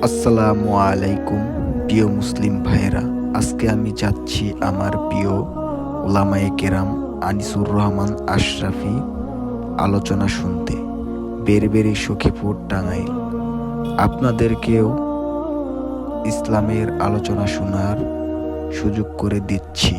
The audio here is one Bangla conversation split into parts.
আসসালামু আলাইকুম প্রিয় মুসলিম ভাইয়েরা, আজকে আমি যাচ্ছি আমার প্রিয় ওলামায়ে কেরাম আনিসুর রহমান আশরাফি আলোচনা শুনতে বেরবেরি সখীপুর টাঙ্গাইল। আপনাদেরকেও ইসলামের আলোচনা শোনার সুযোগ করে দিচ্ছি।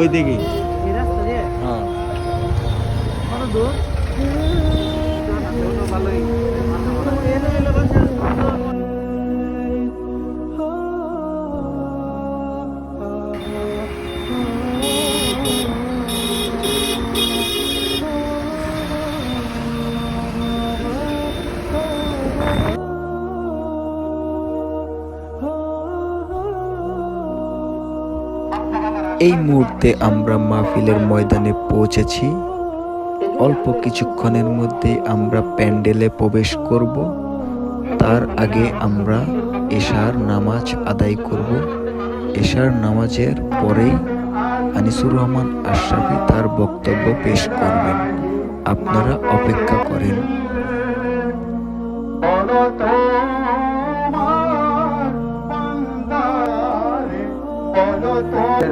ওইদিকে হ্যাঁ এই মুহূর্তে আমরা মাহফিলের ময়দানে পৌঁছেছি। অল্প কিছুক্ষণের মধ্যে আমরা প্যান্ডেলে প্রবেশ করব। তার আগে আমরা এশার নামাজ আদায় করব। এশার নামাজের পরেই আনিসুর রহমান আশরাফি তার বক্তব্য পেশ করবেন। আপনারা অপেক্ষা করেন।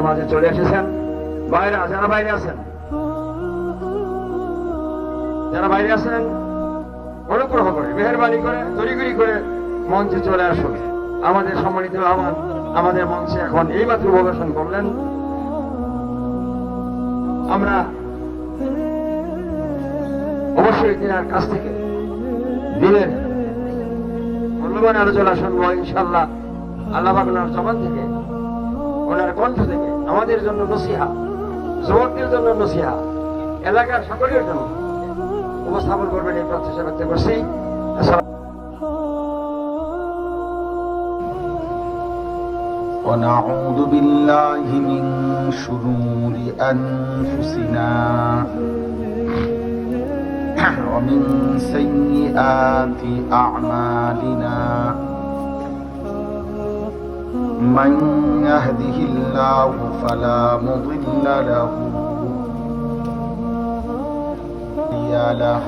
মাঝে চলে এসেছেন যারা বাইরে আছেন অনুগ্রহ করে মেহেরবানি করে তড়িঘড়ি করে মঞ্চে চলে আসুন। আমাদের সম্মানিত আমাদের মঞ্চে এখন এইমাত্র প্রদর্শন করলেন। আমরা অবশ্যই তিনার কাছ থেকে দিনের মূল্যবান আলোচনা শুনবো ইনশাল্লাহ। আল্লাহ পাক ওনার জবান থেকে, ওনার কণ্ঠ থেকে আমাদের জন্য নসিহা, যুবকদের জন্য নসিহা, এলাকার সকলের জন্য উপস্থাপন করবেন এই প্রত্যাশা ব্যক্ত করছি। ونعوذ بالله من شرور أنفسنا ومن سيئات أعمالنا من يهده الله فلا مضل له له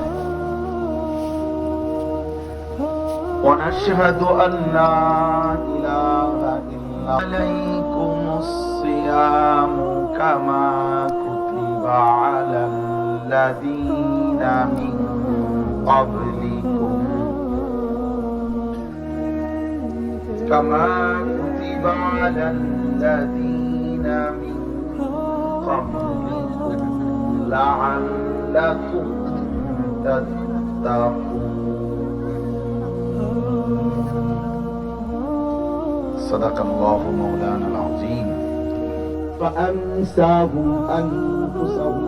ونشهد أن لا إله إلا عليكم الصيام كما كتب على الذين من قبلكم كما كتب على الذين من قبلكم لعلكم تتقون صدق الله مولانا العظيم فأنساهم أنفسهم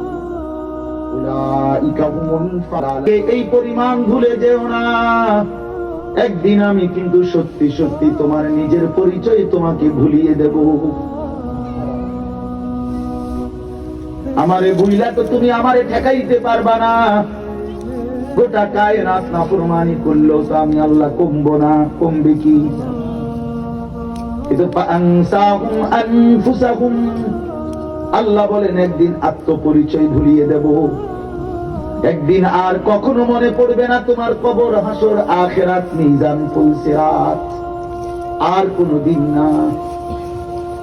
أولئك هم الفضل এই পরিমাণ ভুলে যেও না। একদিন আমি কিন্তু সত্যি সত্যি তোমার নিজের পরিচয় তোমাকে ভুলিয়ে দেব। আমারে ভুইলা তো তুমি আমারে ঠেকাইতে পারবা না। গোটা কায়নাত নাফরমানি করলেও তো আমি আল্লাহ কমবো না। কমবে কি? আল্লাহ বলেন একদিন আত্মপরিচয় ভুলিয়ে দেব। একদিন আর কখনো মনে পড়বে না তোমার কবর, হাসর, আখিরাত, মিজান, ফুলসিরাত। আর কোনদিন না।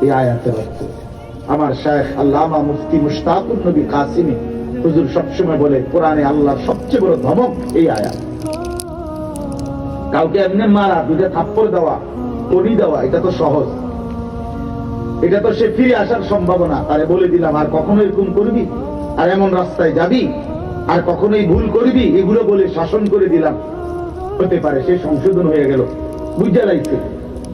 এই আয়াতের অর্থ আমার শায়খ আল্লামা মুফতি মুশতাকুর নবী কাসিমি হুজুর সবসময় বলে, কোরআনে আল্লাহর সবচেয়ে বড় ধমক এই আয়াত। কাউকে এমনি মারা, দুইটা থাপ্পড় দেওয়া, কড়ি দেওয়া, এটা তো সহজ। এটা তো সে ফিরে আসার সম্ভাবনা। তারে বলে দিলাম আর কখনো এরকম করবি, আর এমন রাস্তায় যাবি, আর কখনোই ভুল করবি, এগুলো বলে শাসন করে দিলাম। হতে পারে সে সংশোধন হয়ে গেল, বুঝা লাগছে।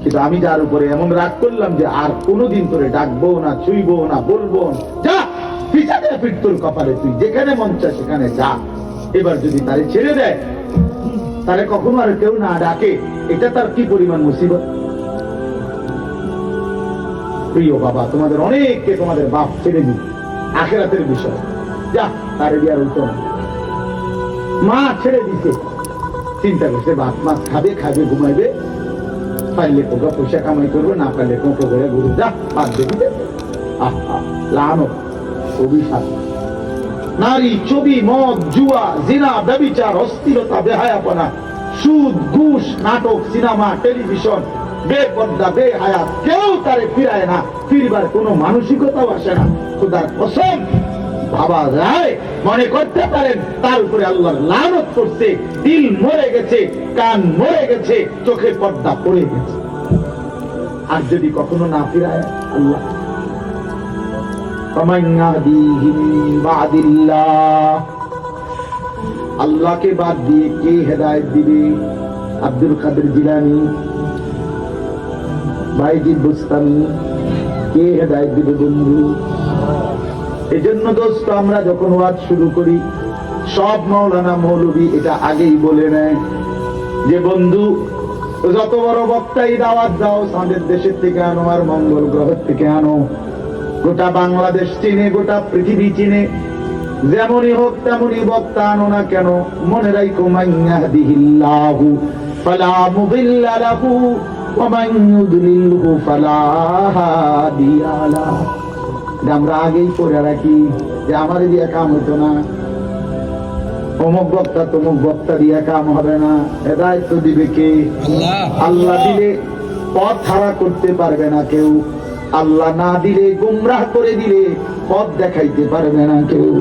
কিন্তু আমি যার উপরে এমন রাগ করলাম যে আর কোনোদিন তোরে ডাকবো না, ছুইবো না, বলবো না, যা পিছাতে ফিট তোর কপালে, তুই যেখানে মন চায় সেখানে যা। এবার যদি তারে ছেড়ে দেয়, তারে কখনো আর কেউ না ডাকে, এটা তার কি পরিমাণ মুসিবত। প্রিয় বাবা, তোমাদের অনেককে তোমাদের বাপ ছেড়ে দিই আখিরাতের বিষয়, যা তারে দিয়ে আর উঠো না। মা ছেড়ে দিছে, চিন্তা করছে ভাত মাছ খাবে, খাবে ঘুমাইবে, পাইলে কোকা পয়সা কামাই করবে, না পাইলে কোঁকো করে ঘুরে, যা বাদ দেবে। আহা লানো অভিশাপ। নারী, ছবি, মদ, জুয়া, জিনা, ব্যভিচার, অস্থিরতা, বেহায়াপনা, সুদ, ঘুষ, নাটক, সিনেমা, টেলিভিশন, বেপর্দা, বেহায়াত, কেউ তারে ফিরায় না, ফিরবার কোনো মানসিকতাও আসে না। খোদার কসম, ভাবা যায়, মনে করতে পারেন তার উপরে আল্লাহর লানত করছে, দিল মরে গেছে, কান মরে গেছে, চোখে পর্দা পড়ে গেছে। আর যদি কখনো না ফিরায় আল্লাহ, আল্লাহকে বাদ দিয়ে কে হেদায়েত দিবে? আব্দুল কাদের জিলানী, বাইজিদ বুস্তামি, কে হেদায়েত দিবে বন্ধু? এজন্য দোস্ত, আমরা যখন ওয়াজ শুরু করি, সব মাওলানা মৌলবী এটা আগেই বলে নেয় যে বন্ধু, যত বড় বক্তাই দাওয়াত দাও, চাঁদের দেশের থেকে আনো আর মঙ্গল গ্রহের থেকে আনো, গোটা বাংলাদেশ চিনে, গোটা পৃথিবী চিনে, যেমনই হোক তেমনই বক্তা আনো না কেন, মনে রাখো মান ইয়াহদিহিল্লাহু ফালা মুদিল্লা লাহু ওয়া মান ইউদ্লিলহু ফালা হাদিয়া লাহু। আমরা আগেই করে রাখি যে আমার দিয়ে কাম হতো না, অমুক বক্তা তমুক বক্তা দিয়ে কাম হবে না। হেদায়েত তো দিবে কে? আল্লাহ দিলে পথ হারা করতে পারবে না কেউ, আল্লাহ না দিলে, গুমরাহ করে দিলে পথ দেখাইতে পারবে না কেউ।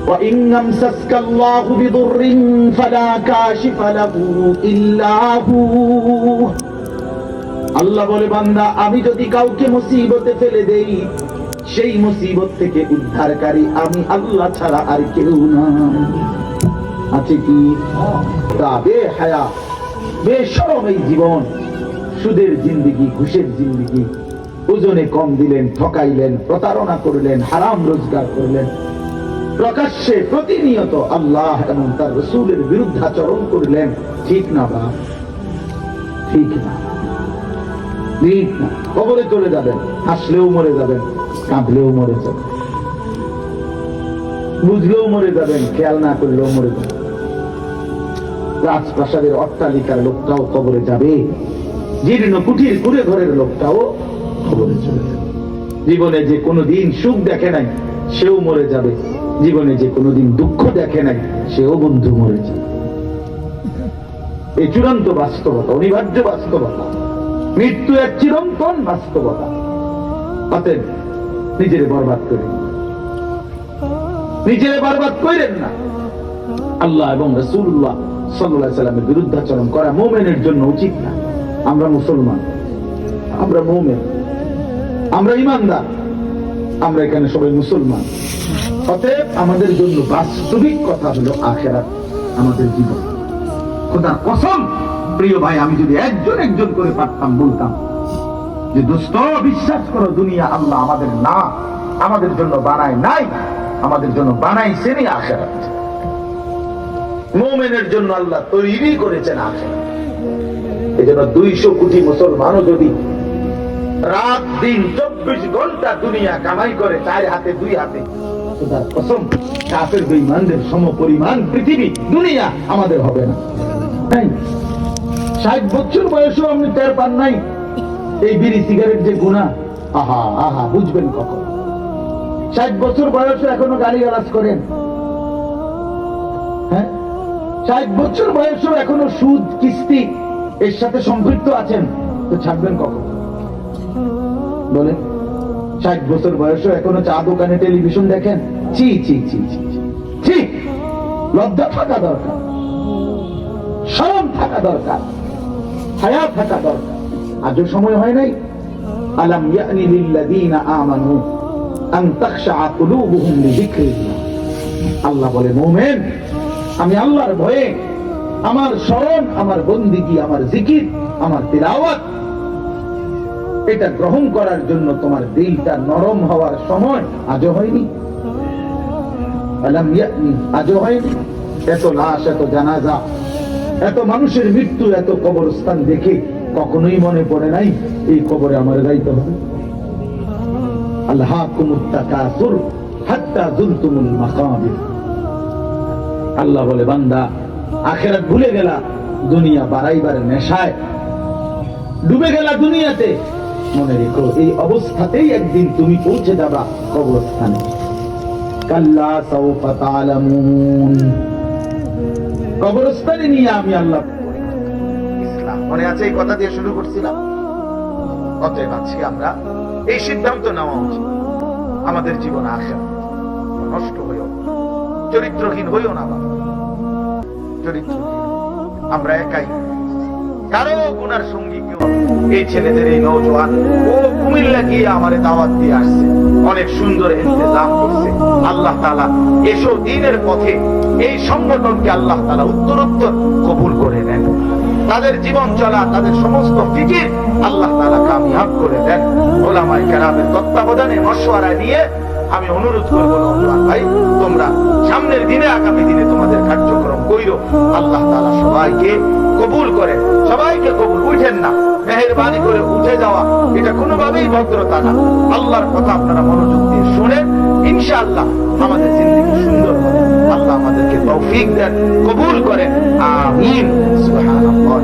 وَإِنْ يَمْسَسْكَ اللَّهُ بِضُرٍّ فَلَا كَاشِفَ لَهُ إِلَّا هُوَ। আল্লাহ বলে, বান্দা, আমি যদি কাউকে মুসিবতে ফেলে দেই, সেই মুসিবত থেকে উদ্ধারকারী আমি আল্লাহ ছাড়া আর কেউ না। আছে কি? বেহায়া, বেশরম এই জীবন, সুদের জিন্দেগি, ঘুষের জিন্দেগি, ওজনে কম দিলেন, ঠকাইলেন, প্রতারণা করলেন, হারাম রোজগার করলেন, প্রকাশ্যে প্রতিনিয়ত আল্লাহ এবং তার রাসূলের বিরুদ্ধাচরণ করলেন। ঠিক না বা? ঠিক না, ঠিক না। কবরে চলে যাবেন, হাসলেও মরে যাবেন, কাঁদলেও মরে যাবেন, বুঝলেও মরে যাবেন, খেয়াল না করলেও মরে যাবেন। রাজপ্রাসাদের অট্টালিকার লোকটাও কবরে যাবে, জীর্ণ কুটির কুড়ে ঘরের লোকটাও কবরে চলে যাবে। জীবনে যে কোনোদিন সুখ দেখে নাই সেও মরে যাবে, জীবনে যে কোনোদিন দুঃখ দেখে নাই সেও বন্ধু মরে যাবে। এই চূড়ান্ত বাস্তবতা, অনিবার্য বাস্তবতা, মৃত্যু এক চিরন্তন বাস্তবতা। অতএব নিজের বরবাদ করেন, নিজের বরবাদ করেন না। আল্লাহ এবং রাসূলুল্লাহ সাল্লাল্লাহু আলাইহি সাল্লামের বিরুদ্ধাচরণ করা মুমিনের জন্য উচিত না। আমরা মুসলমান, আমরা মুমিন, আমরা ঈমানদার, আমরা এখানে সবাই মুসলমান। অতএব আমাদের জন্য বাস্তবিক কথা হলো আখিরাত, আমাদের জীবন। খোদার কসম, প্রিয় ভাই, আমি যদি একজন একজন করে পারতাম, বলতাম যে দোস্ত, বিশ্বাস করো, দুনিয়া আল্লাহ আমাদের না, আমাদের জন্য বানায় নাই, আমাদের জন্য বানাইছেন আখিরাত। মুমিনের জন্য আল্লাহ তৈরি করেছেন আখিরাত। এজন্য 200 কোটি মুসলমানও যদি রাত দিন 24 ঘন্টা দুনিয়া কামাই করে, 4 হাতে 2 হাতে, খোদার কসম, কাফের বেঈমানদের সমপরিমাণ পৃথিবী দুনিয়া আমাদের হবে না। 60 বছর বয়সেও আপনি টের পান নাই এই বিড়ি সিগারেট যে গুনাহ। আহা আহা, বুঝবেন কখন? 60 বছর বয়সে এখনো গালিগালাজ করেন, হ্যাঁ? 60 বছর বয়সেও এখনো সুদ, কিস্তি এর সাথে সম্পৃক্ত আছেন, তো ছাড়বেন কখন বলেন? 60 বছর বয়সেও এখনো চা দোকানে টেলিভিশন দেখেন? ছি ছি ছি ছি ছি, লজ্জা থাকা দরকার, শরম থাকা দরকার, হায়া থাকা দরকার। আজও সময় হয় নাই? আলাম ইয়ানি লিল্লাযীনা আমানু আন তাখশা কুলুবুহুম লিযিকরিল্লাহ। আল্লাহ বলে, মুমিন, আমি আল্লাহর ভয়ে আমার স্মরণ, আমার বন্দিগি, আমার জিকির, আমার তিলাওয়াত, এটা গ্রহণ করার জন্য তোমার দিলটা নরম হওয়ার সময় আজও হয়নি? আলাম ইয়ানি, আজও হয়নি? এত লাশ, এত জানাজা, এত মানুষের মৃত্যু, এত কবরস্থান দেখে কখনোই মনে পড়ে নাই এই কবরে আমার যাইতে হবে? আল্লাহকুমুত তাকাসুর হাত্তা যুলতুমুল মাকাবির। আল্লাহ বলে, বান্দা আখিরাত ভুলে গেলা দুনিয়া বাড়াইবার নেশায়, ডুবে গেলা দুনিয়াতে। মনে রেখো এই অবস্থাতেই একদিন তুমি পৌঁছে যাবা কবরস্থানে। কাল্লা সাউফা তা'লামুন। কবরস্থানে নিয়ে আমি আল্লাহ ইসলাম, মনে আছে এই কথা দিয়ে শুরু করছিলাম। অতএব আজকে আমরা এই সিদ্ধান্ত নেওয়া উচিত, আমাদের জীবন আখিরাত নষ্ট হইও, চরিত্রহীন হইও না বাবা, চরিত্রহীন। আমরা একাই, কারো গুনার সঙ্গী কেউ। এই ছেলেদের, এই নওজোয়ান, ও কুমিল্লা গিয়ে আমারে দাওয়াত দিয়ে আসছে, অনেক সুন্দর ইন্তজাম করছে। আল্লাহ তাআলা এসো দ্বীনের পথে এই সংগঠনকে আল্লাহ তাআলা উত্তরোত্তর কবুল করে নেন। তাদের জীবন চলা, তাদের সমস্ত ফিকির আল্লাহ তাআলা কামিয়াব করে দেন। ওলামায়ে কেরামের তত্ত্বাবধানে মশওয়ারা নিয়ে আমি অনুরোধ করবো, নওজোয়ান ভাই, তোমরা সামনের দিনে, আগামী দিনে তোমাদের কার্যক্রম কইরো। আল্লাহ তাআলা সবাইকে কবুল করে, সবাইকে কবুল। উঠেন না, মেহেরবানি করে উঠে যাওয়া এটা কোনোভাবেই ভদ্রতা না। আল্লাহর কথা আপনারা মনোযোগ দিয়ে শুনেন, ইনশাআল্লাহ আমাদের জিন্দেগি সুন্দর হবে। আল্লাহ আমাদেরকে তৌফিক দেন, কবুল করেন, আমিন। সুবহানাল্লাহ।